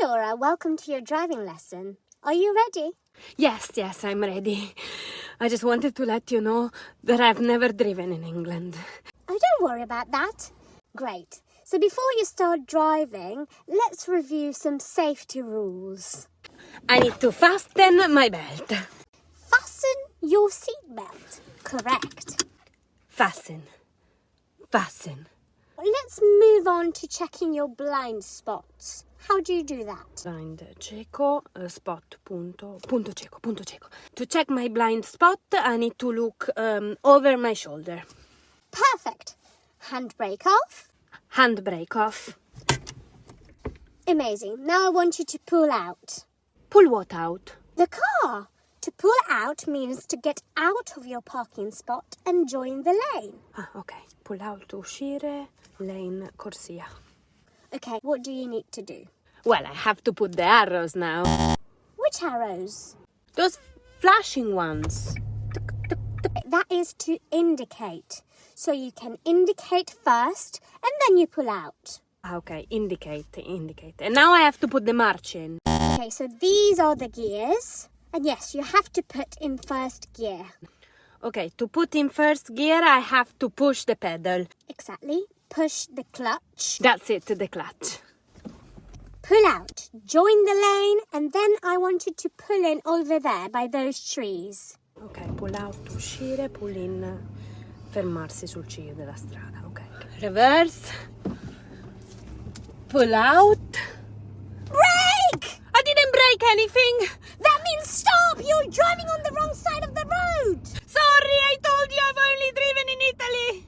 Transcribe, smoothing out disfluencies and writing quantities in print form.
Laura, welcome to your driving lesson. Are you ready? Yes, I'm ready. I just wanted to let you know that I've never driven in England. Oh, don't worry about that. Great. So before you start driving, let's review some safety rules. I need to fasten my belt. Fasten your seatbelt. Correct. Fasten. Let's move on to checking your blind spots. How do you do that? Blind cieco, spot, punto cieco. To check my blind spot, I need to look over my shoulder. Perfect. Handbrake off. Handbrake off. Amazing. Now I want you to pull out. Pull what out? The car. To pull out means to get out of your parking spot and join the lane. Ah, ok. Pull out, uscire, lane, corsia. Okay, what do you need to do? Well, I have to put the arrows now. Which arrows? Those flashing ones. That is to indicate. So you can indicate first and then you pull out. Okay, indicate. And now I have to put the march in. Okay, so these are the gears. And yes, you have to put in first gear. Okay, to put in first gear, I have to push the pedal. Exactly. Push the clutch. That's it, the clutch. Pull out. Join the lane. And then I want you to pull in over there by those trees. Ok, pull out, uscire, pull in, fermarsi sul ciglio della strada. Ok. Reverse. Pull out. Brake! I didn't break anything. That means stop! You're driving on the wrong side of the road! Sorry, I told you I've only driven in Italy.